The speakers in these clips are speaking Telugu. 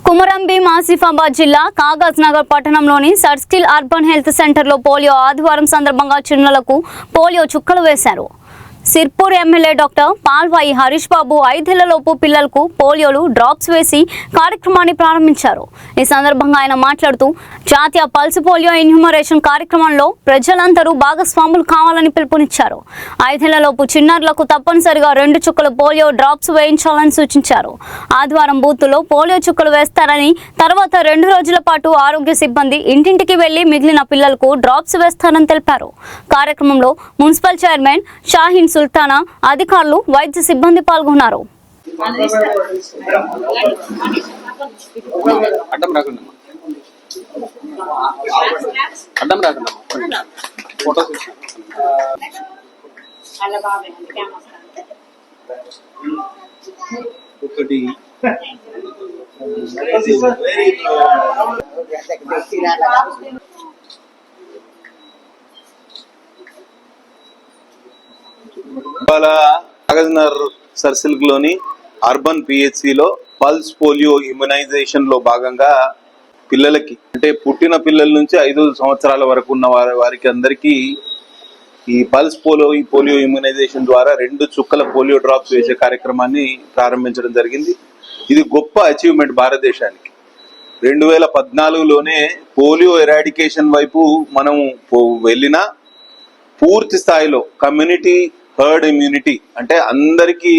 కుమరం భీం ఆసిఫాబాద్ జిల్లా కాగజ్ నగర్ పట్టణంలోని సర్స్కిల్ అర్బన్ హెల్త్ సెంటర్లో పోలియో ఆదివారం సందర్భంగా చిన్నలకు పోలియో చుక్కలు వేశారు. సిర్పూర్ ఎమ్మెల్యే డాక్టర్ పాల్వాయి హరీష్ బాబు 5 ఏళ్లలోపు పిల్లలకు పోలియోలు డ్రాప్స్ వేసి కార్యక్రమాన్ని ప్రారంభించారు. ఈ సందర్భంగా ఆయన మాట్లాడుతూ జాతీయ పల్స్ పోలియో ఇన్యూమరేషన్ కార్యక్రమంలో ప్రజలందరూ భాగస్వాములు కావాలని పిలుపునిచ్చారు. 5 ఏళ్లలోపు చిన్నారులకు తప్పనిసరిగా 2 చుక్కల పోలియో డ్రాప్స్ వేయించాలని సూచించారు. ఆదివారం బూత్లో పోలియో చుక్కలు వేస్తారని, తర్వాత 2 రోజుల పాటు ఆరోగ్య సిబ్బంది ఇంటింటికి వెళ్లి మిగిలిన పిల్లలకు డ్రాప్స్ వేస్తారని తెలిపారు. కార్యక్రమంలో మున్సిపల్ చైర్మన్ షాహీన్ సుల్తానా, అధికారులు, వైద్య సిబ్బంది పాల్గొన్నారు. కాగజ్ నగర్ సర్కిల్ లోని అర్బన్ పిహెచ్సిలో పల్స్ పోలియో ఇమ్యునైజేషన్ లో భాగంగా పిల్లలకి అంటే పుట్టిన పిల్లల నుంచి 5 సంవత్సరాల వరకు ఉన్న వారికి అందరికీ ఈ పల్స్ పోలియో ఇమ్యునైజేషన్ ద్వారా 2 చుక్కల పోలియో డ్రాప్స్ వేసే కార్యక్రమాన్ని ప్రారంభించడం జరిగింది. ఇది గొప్ప అచీవ్మెంట్ భారతదేశానికి. 2014లోనే పోలియో ఎరాడికేషన్ వైపు మనం వెళ్ళినా పూర్తి స్థాయిలో కమ్యూనిటీ హర్డ్ ఇమ్యూనిటీ అంటే అందరికీ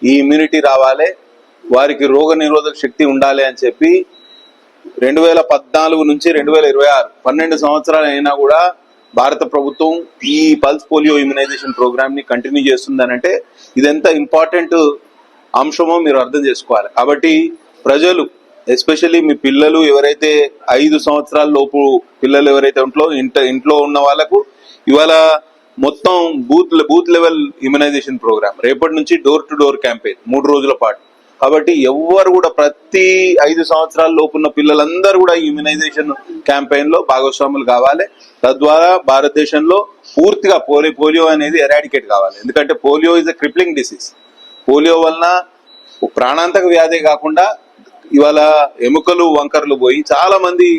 ఈ ఇమ్యూనిటీ రావాలి, వారికి రోగ నిరోధక శక్తి ఉండాలి అని చెప్పి 2014 నుంచి 2026 12 సంవత్సరాలు అయినా కూడా భారత ప్రభుత్వం ఈ పల్స్ పోలియో ఇమ్యునైజేషన్ ప్రోగ్రామ్ ని కంటిన్యూ చేస్తుందని అంటే ఇదెంత ఇంపార్టెంట్ అంశమో మీరు అర్థం చేసుకోవాలి. కాబట్టి ప్రజలు ఎస్పెషల్లీ మీ పిల్లలు ఎవరైతే 5 సంవత్సరాల లోపు పిల్లలు ఎవరైతే ఇంట్లో ఉన్న వాళ్ళకు ఇవాళ మొత్తం బూత్ లెవెల్ ఇమ్యునైజేషన్ ప్రోగ్రామ్, రేపటి నుంచి డోర్ టు డోర్ క్యాంపెయిన్ 3 రోజుల పాటు. కాబట్టి ఎవరు కూడా ప్రతి 5 సంవత్సరాల లోపున్న పిల్లలందరూ కూడా ఇమ్యునైజేషన్ క్యాంపెయిన్ లో భాగస్వాములు కావాలి. తద్వారా భారతదేశంలో పూర్తిగా పోలియో అనేది ఎరాడికేట్ కావాలి. ఎందుకంటే polio is a crippling disease. Polio వలన ప్రాణాంతక వ్యాధి కాకుండా ఇవాళ ఎముకలు వంకర్లు పోయి చాలా మంది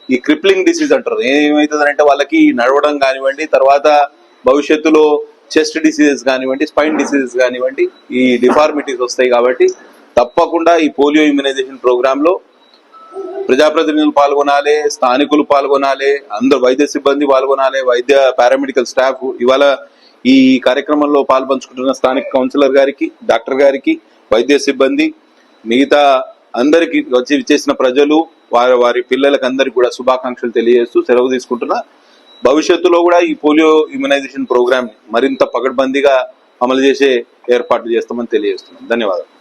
ఈ క్రిప్లింగ్ డిసీజ్ అంటారు. ఏమవుతుందంటే వాళ్ళకి నడవడం కానివ్వండి, తర్వాత భవిష్యత్తులో చెస్ట్ డిసీజెస్ కానివ్వండి, స్పైన్ డిసీజెస్ కానివ్వండి, ఈ డిఫార్మిటీస్ వస్తాయి. కాబట్టి తప్పకుండా ఈ పోలియో ఇమ్యునైజేషన్ ప్రోగ్రామ్ లో ప్రజాప్రతినిధులు పాల్గొనాలి, స్థానికులు పాల్గొనాలి, అందరు వైద్య సిబ్బంది పాల్గొనాలి, వైద్య పారామెడికల్ స్టాఫ్. ఇవాళ ఈ కార్యక్రమంలో పాల్పంచుకుంటున్న స్థానిక కౌన్సిలర్ గారికి, డాక్టర్ గారికి, వైద్య సిబ్బంది, మిగతా అందరికి చేసిన ప్రజలు, వారి పిల్లలకు అందరికి కూడా శుభాకాంక్షలు తెలియజేస్తూ సెలవు తీసుకుంటున్నా. భవిష్యత్తులో కూడా ఈ పోలియో ఇమ్యునైజేషన్ ప్రోగ్రామ్ ని మరింత పకడ్బందీగా అమలు చేసే ఏర్పాట్లు చేస్తామని తెలియజేస్తున్నాం. ధన్యవాదాలు.